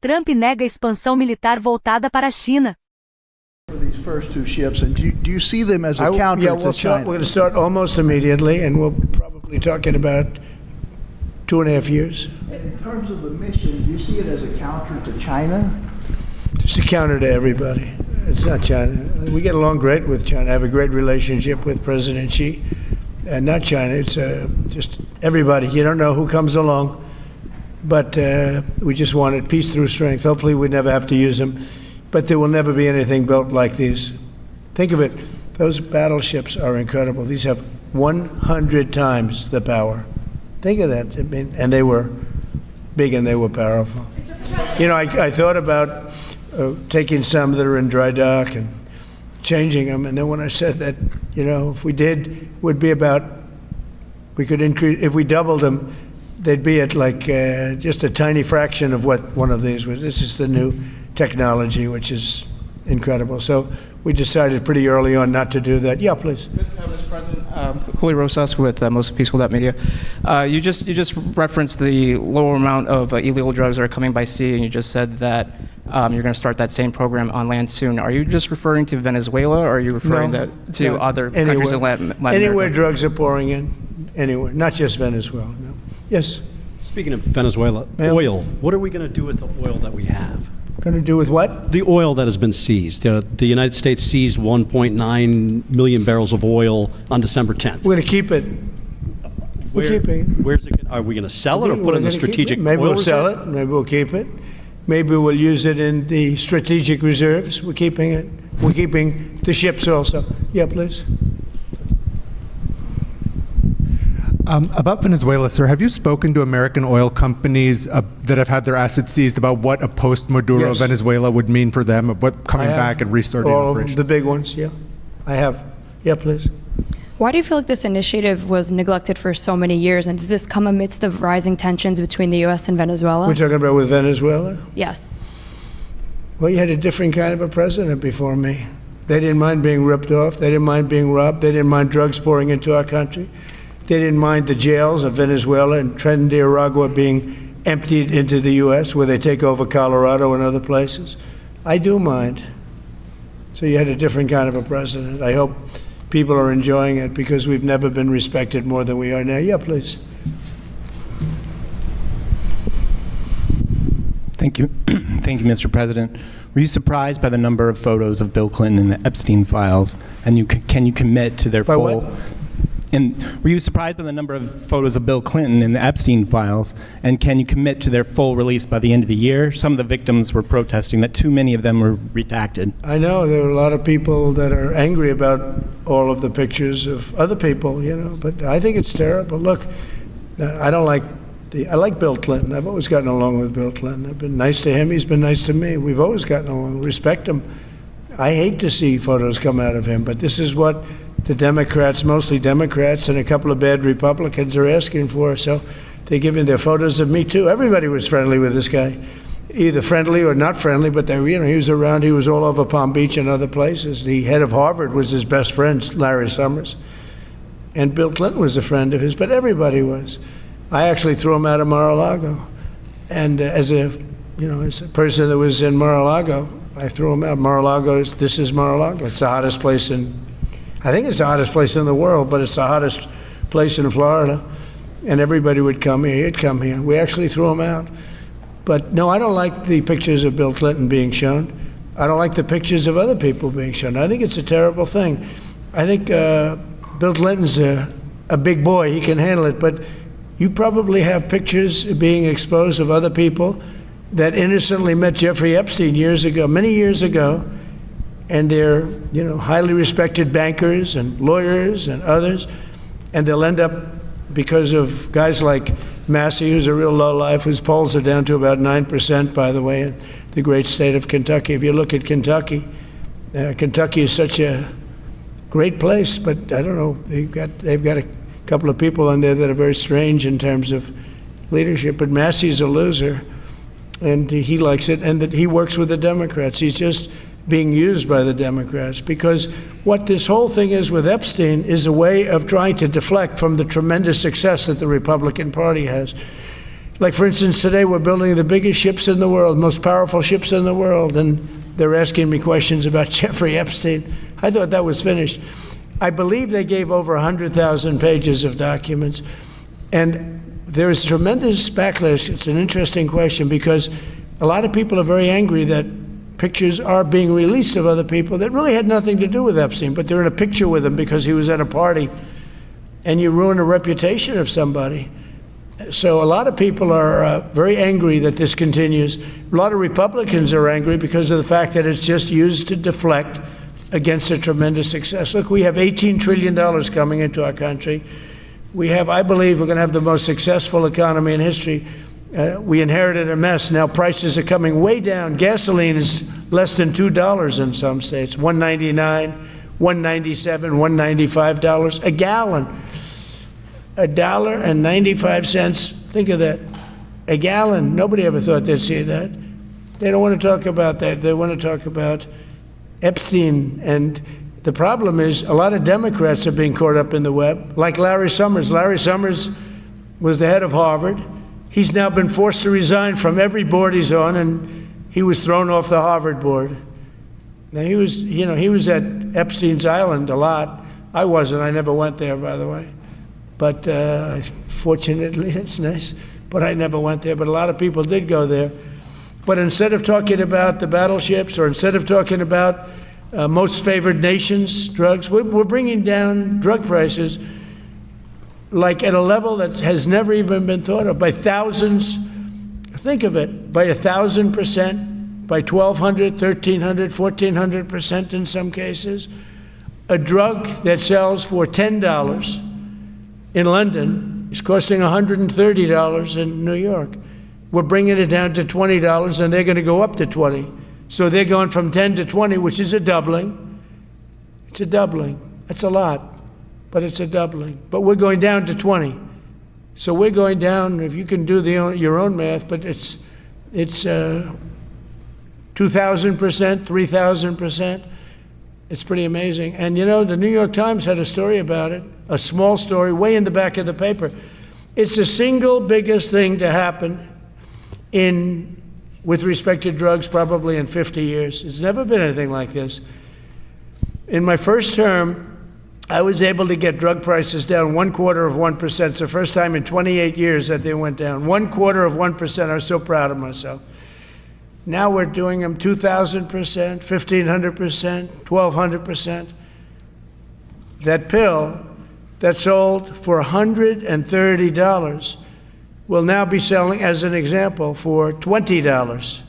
Trump nega expansão militar voltada para a China. For these first two ships, and do you see them as a counter to China? We're going to start almost immediately, and we'll probably talk in about 2.5 years. In terms of the mission, do you see it as a counter to China? Just a counter to everybody. It's not China. We get along great with China. I have a great relationship with President Xi. And not China, it's just everybody. You don't know who comes along, but we just wanted peace through strength. Hopefully we never have to use them, but there will never be anything built like these. Think of it, those battleships are incredible. These have 100 times the power. Think of that. I mean, and they were big and they were powerful. You know, I thought about taking some that are in dry dock and changing them, and then when I said that, you know, if we did, would be about, we could increase, if we doubled them, they'd be at like just a tiny fraction of what one of these was. This is the new technology, which is incredible. So we decided pretty early on not to do that. Yeah, please. Mr. President, Julio Rosas with Most Peaceful Media. You just referenced the lower amount of illegal drugs that are coming by sea, and you just said that you're going to start that same program on land soon. Are you just referring to Venezuela, or are you referring to other countries in Latin America? Anywhere drugs are pouring in, anywhere, not just Venezuela. No. Yes. Speaking of Venezuela, oil. What are we going to do with the oil that we have? Going to do with what? The oil that has been seized. The United States seized 1.9 million barrels of oil on December 10th. We're going to keep it. We're keeping it. Where's it? Are we going to sell it or put it in the strategic oil reserve? Maybe we'll reserve? sell it. Maybe we'll keep it. Maybe we'll use it in the strategic reserves. We're keeping it. We're keeping the ships also. Yeah, please. About Venezuela, sir, have you spoken to American oil companies that have had their assets seized about what a post-Maduro Venezuela would mean for them, what coming back and restarting operations? All the big ones, yeah. I have. Yeah, please. Why do you feel like this initiative was neglected for so many years, and does this come amidst the rising tensions between the U.S. and Venezuela? We're talking about with Venezuela? Yes. Well, you had a different kind of a president before me. They didn't mind being ripped off. They didn't mind being robbed. They didn't mind drugs pouring into our country. They didn't mind the jails of Venezuela and Trinidad being emptied into the U.S., where they take over Colorado and other places. I do mind. So you had a different kind of a president. I hope people are enjoying it, because we've never been respected more than we are now. Yeah, please. Thank you. Thank you, Mr. President. Were you surprised by the number of photos of Bill Clinton in the Epstein files? And can you commit to their full... What? And were you surprised by the number of photos of Bill Clinton in the Epstein files? And can you commit to their full release by the end of the year? Some of the victims were protesting that too many of them were redacted. I know there are a lot of people that are angry about all of the pictures of other people, you know, but I think it's terrible. Look, I like Bill Clinton. I've always gotten along with Bill Clinton. I've been nice to him. He's been nice to me. We've always gotten along. Respect him. I hate to see photos come out of him, but this is what the Democrats, mostly Democrats, and a couple of bad Republicans are asking for. So they're giving their photos of me too. Everybody was friendly with this guy, either friendly or not friendly, but they, you know, he was around. He was all over Palm Beach and other places. The head of Harvard was his best friend, Larry Summers, and Bill Clinton was a friend of his. But everybody was. I actually threw him out of Mar-a-Lago, and as a person that was in Mar-a-Lago, I threw him out. Mar-a-Lago, this is Mar-a-Lago. It's the hottest place I think it's the hottest place in the world, but it's the hottest place in Florida. And everybody would come here. He'd come here. We actually threw him out. But no, I don't like the pictures of Bill Clinton being shown. I don't like the pictures of other people being shown. I think it's a terrible thing. I think Bill Clinton's a big boy. He can handle it. But you probably have pictures being exposed of other people that innocently met Jeffrey Epstein years ago, many years ago, and they're, you know, highly respected bankers and lawyers and others, and they'll end up, because of guys like Massey, who's a real lowlife, whose polls are down to about 9%, by the way, in the great state of Kentucky. If you look at Kentucky, Kentucky is such a great place, but I don't know, they've got a couple of people in there that are very strange in terms of leadership, but Massey's a loser, and he likes it, and that he works with the Democrats. He's just being used by the Democrats, because what this whole thing is with Epstein is a way of trying to deflect from the tremendous success that the Republican Party has. Like, for instance, today we're building the biggest ships in the world, most powerful ships in the world, and they're asking me questions about Jeffrey Epstein. I thought that was finished. I believe they gave over 100,000 pages of documents, and there is tremendous backlash. It's an interesting question because a lot of people are very angry that pictures are being released of other people that really had nothing to do with Epstein, but they're in a picture with him because he was at a party, and you ruin a reputation of somebody. So a lot of people are very angry that this continues. A lot of Republicans are angry because of the fact that it's just used to deflect against a tremendous success. Look, we have $18 trillion coming into our country. We have, I believe, we're going to have the most successful economy in history. We inherited a mess. Now prices are coming way down. Gasoline is less than $2 in some states, $1.99, $1.97, $1.95 a gallon. $1.95. Think of that. A gallon. Nobody ever thought they'd see that. They don't want to talk about that. They want to talk about Epstein. And the problem is a lot of Democrats are being caught up in the web, like Larry Summers. Larry Summers was the head of Harvard. He's now been forced to resign from every board he's on, and he was thrown off the Harvard board. Now he was at Epstein's Island a lot. I wasn't. I never went there, by the way. But fortunately, it's nice. But I never went there. But a lot of people did go there. But instead of talking about the battleships, or instead of talking about most favored nations, drugs, we're bringing down drug prices like at a level that has never even been thought of, by thousands. Think of it, by 1,000%, by 1,200, 1,300, 1,400% in some cases. A drug that sells for $10 in London is costing $130 in New York. We're bringing it down to $20, and they're going to go up to 20. So they're going from 10 to 20, which is a doubling. It's a doubling. That's a lot, but it's a doubling. But we're going down to 20. So we're going down, if you can do your own math, but it's 2,000%, 3,000%. It's pretty amazing. And you know, the New York Times had a story about it, a small story way in the back of the paper. It's the single biggest thing to happen with respect to drugs probably in 50 years. It's never been anything like this. In my first term, I was able to get drug prices down 0.25%. It's the first time in 28 years that they went down. 0.25%. I was so proud of myself. Now we're doing them 2,000%, 1,500%, 1,200%. That pill that sold for $130 will now be selling, as an example, for $20,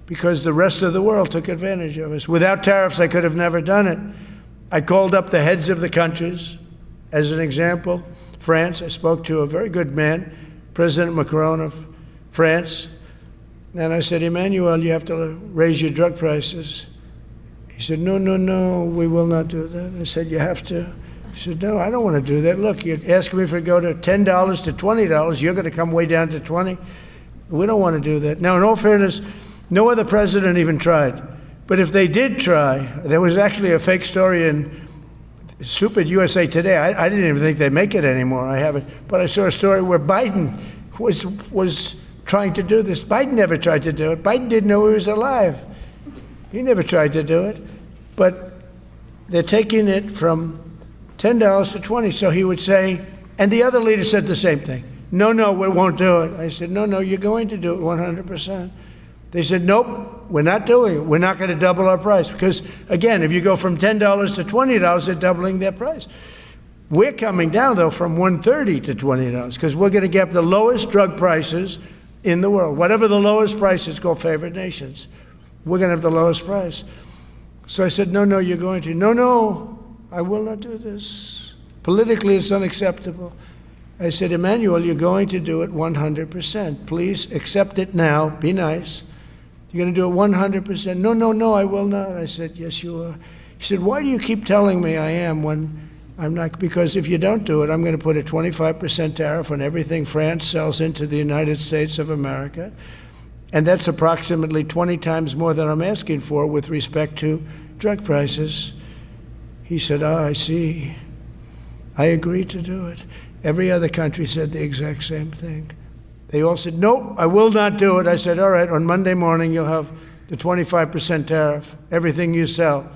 because the rest of the world took advantage of us. Without tariffs, I could have never done it. I called up the heads of the countries. As an example, France, I spoke to a very good man, President Macron of France, and I said, Emmanuel, you have to raise your drug prices. He said, no, we will not do that. I said, you have to. He said, no, I don't want to do that. Look, you're asking me to go to $10 to $20. You're going to come way down to 20. We don't want to do that. Now, in all fairness, no other president even tried. But if they did try, there was actually a fake story in stupid USA Today. I didn't even think they make it anymore. I haven't. But I saw a story where Biden was trying to do this. Biden never tried to do it. Biden didn't know he was alive. He never tried to do it. But they're taking it from $10 to 20. So he would say, and the other leader said the same thing. No, we won't do it. I said, no, you're going to do it 100%. They said, nope, we're not doing it. We're not going to double our price. Because, again, if you go from $10 to $20, they're doubling their price. We're coming down, though, from $130 to $20, because we're going to get the lowest drug prices in the world. Whatever the lowest price is called favored nations. We're going to have the lowest price. So I said, no, you're going to. No, I will not do this. Politically, it's unacceptable. I said, Emmanuel, you're going to do it 100%. Please accept it now. Be nice. You're going to do it 100%. No, I will not. I said, yes, you are. He said, why do you keep telling me I am when I'm not? Because if you don't do it, I'm going to put a 25% tariff on everything France sells into the United States of America. And that's approximately 20 times more than I'm asking for with respect to drug prices. He said, I see. I agree to do it. Every other country said the exact same thing. They all said, no, I will not do it. I said, all right, on Monday morning you'll have the 25% tariff, everything you sell.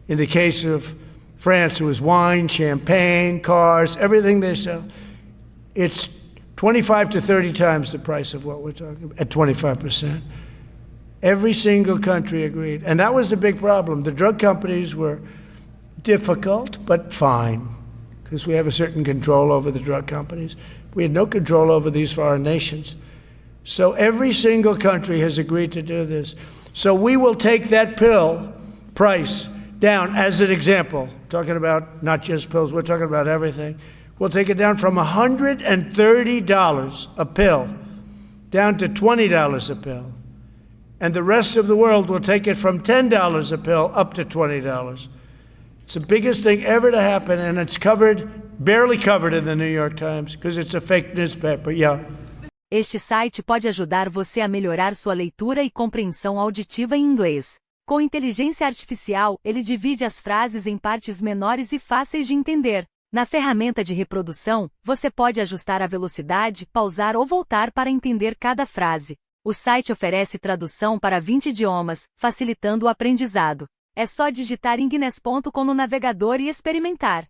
In the case of France, it was wine, champagne, cars, everything they sell. It's 25 to 30 times the price of what we're talking about, at 25%. Every single country agreed. And that was a big problem. The drug companies were difficult, but fine, because we have a certain control over the drug companies. We had no control over these foreign nations. So every single country has agreed to do this. So we will take that pill price down, as an example, talking about not just pills, we're talking about everything. We'll take it down from $130 a pill down to $20 a pill. And the rest of the world will take it from $10 a pill up to $20. It's the biggest thing ever to happen, and it's barely covered in the New York Times, because it's a fake newspaper. Yeah. Este site pode ajudar você a melhorar sua leitura e compreensão auditiva em inglês. Com inteligência artificial, ele divide as frases em partes menores e fáceis de entender. Na ferramenta de reprodução, você pode ajustar a velocidade, pausar ou voltar para entender cada frase. O site oferece tradução para 20 idiomas, facilitando o aprendizado. É só digitar inglés.com no navegador e experimentar.